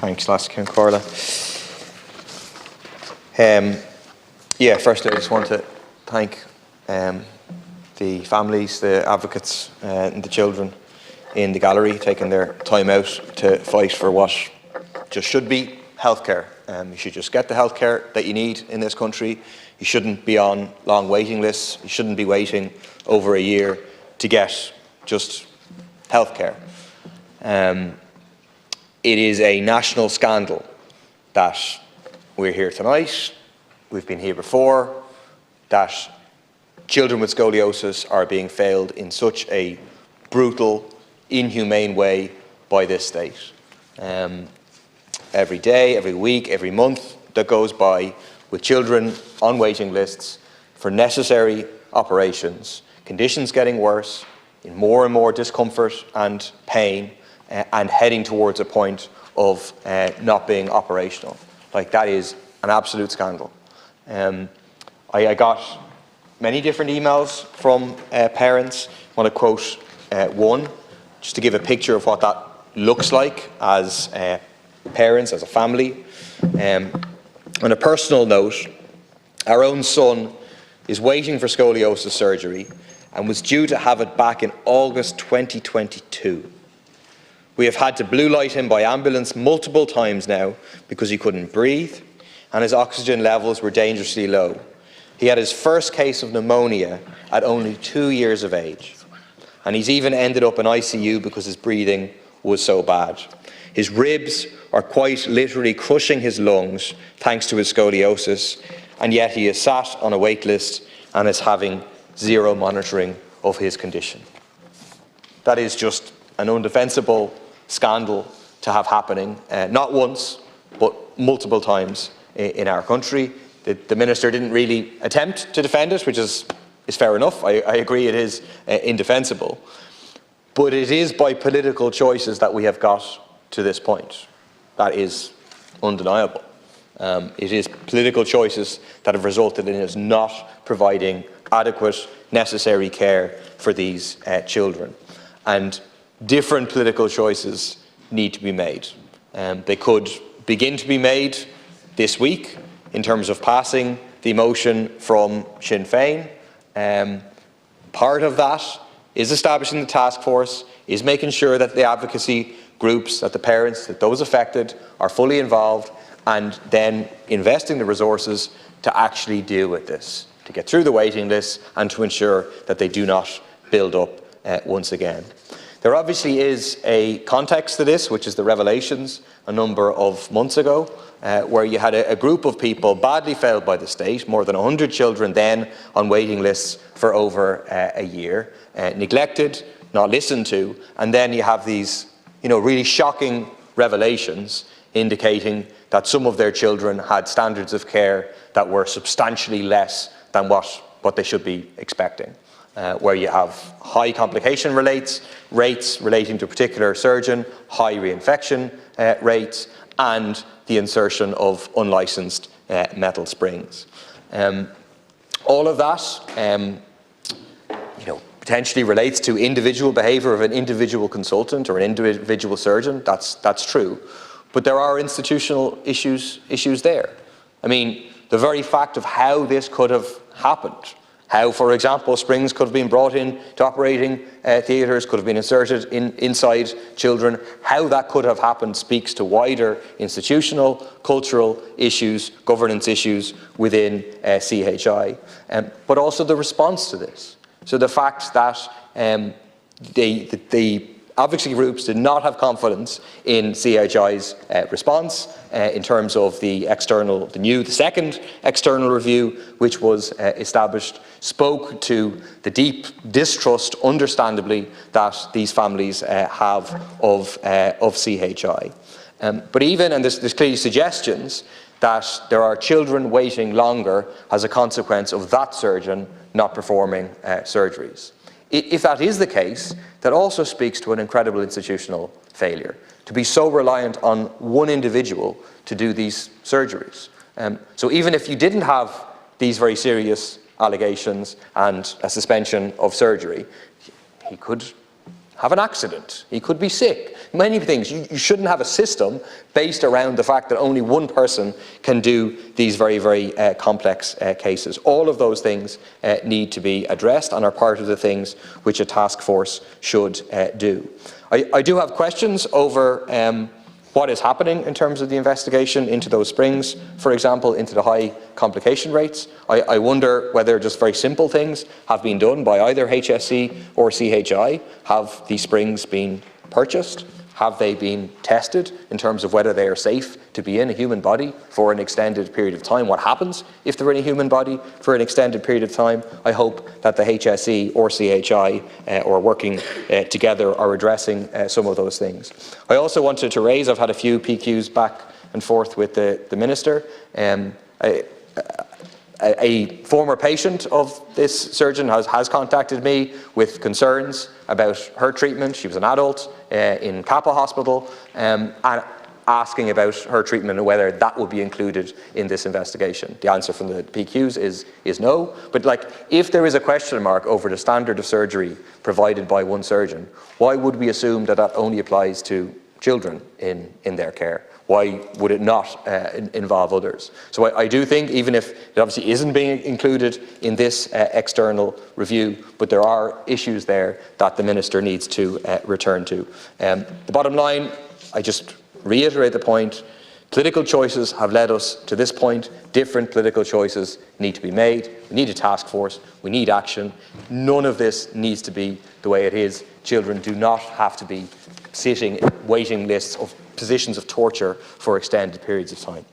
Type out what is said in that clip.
Thanks, Laskin Corla. Firstly, I just want to thank the families, the advocates, and the children in the gallery taking their time out to fight for what just should be healthcare. You should just get the healthcare that you need in this country. You shouldn't be on long waiting lists. You shouldn't be waiting over a year to get just healthcare. It is a national scandal that we're here tonight, we've been here before, that children with scoliosis are being failed in such a brutal, inhumane way by this state. Every day, every week, every month that goes by with children on waiting lists for necessary operations, conditions getting worse, in more and more discomfort and pain, and heading towards a point of not being operational. Like, that is an absolute scandal. I got many different emails from parents. I want to quote one, just to give a picture of what that looks like as parents, as a family. On a personal note, our own son is waiting for scoliosis surgery and was due to have it back in August 2022. We have had to blue light him by ambulance multiple times now because he couldn't breathe and his oxygen levels were dangerously low. He had his first case of pneumonia at only 2 years of age, and he's even ended up in ICU because his breathing was so bad. His ribs are quite literally crushing his lungs thanks to his scoliosis, and yet he is sat on a wait list and is having zero monitoring of his condition. That is just an undefensible scandal to have happening, not once, but multiple times in our country. The Minister didn't really attempt to defend it, which is fair enough. I agree it is indefensible. But it is by political choices that we have got to this point. That is undeniable. It is political choices that have resulted in us not providing adequate, necessary care for these children. And different political choices need to be made. They could begin to be made this week in terms of passing the motion from Sinn Féin. Part of that is establishing the task force, is making sure that the advocacy groups, that the parents, that those affected are fully involved, and then investing the resources to actually deal with this, to get through the waiting list and to ensure that they do not build up once again. There obviously is a context to this, which is the revelations a number of months ago, where you had a group of people badly failed by the state, more than 100 children then on waiting lists for over a year, neglected, not listened to, and then you have these really shocking revelations indicating that some of their children had standards of care that were substantially less than what they should be expecting. Where you have high complication rates relating to a particular surgeon, high reinfection rates, and the insertion of unlicensed metal springs. All of that potentially relates to individual behaviour of an individual consultant or an individual surgeon. That's true. But there are institutional issues there. I mean, the very fact of how this could have happened, how, for example, springs could have been brought in to operating theatres, could have been inserted inside children, how that could have happened speaks to wider institutional, cultural issues, governance issues within CHI, but also the response to this. So the fact that the advocacy groups did not have confidence in CHI's response in terms of the second external review, which was established, spoke to the deep distrust, understandably, that these families have of CHI. But even, and there's clearly suggestions that there are children waiting longer as a consequence of that surgeon not performing surgeries. If that is the case, that also speaks to an incredible institutional failure, to be so reliant on one individual to do these surgeries. So even if you didn't have these very serious allegations and a suspension of surgery, he could have an accident, he could be sick, many things. You shouldn't have a system based around the fact that only one person can do these very, very complex cases. All of those things need to be addressed and are part of the things which a task force should do. I do have questions over what is happening in terms of the investigation into those springs, for example, into the high complication rates. I wonder whether just very simple things have been done by either HSE or CHI. Have these springs been purchased? Have they been tested in terms of whether they are safe to be in a human body for an extended period of time? What happens if they're in a human body for an extended period of time? I hope that the HSE or CHI or working together are addressing some of those things. I also wanted to raise, I've had a few PQs back and forth with the Minister. A former patient of this surgeon has contacted me with concerns about her treatment. She was an adult in Kappa Hospital and asking about her treatment and whether that would be included in this investigation. The answer from the PQs is no. But if there is a question mark over the standard of surgery provided by one surgeon, why would we assume that that only applies to children in their care? Why would it not involve others? So I do think, even if it obviously isn't being included in this external review, but there are issues there that the Minister needs to return to. The bottom line, I just reiterate the point, political choices have led us to this point. Different political choices need to be made. We need a task force. We need action. None of this needs to be the way it is. Children do not have to be sitting in waiting lists of positions of torture for extended periods of time.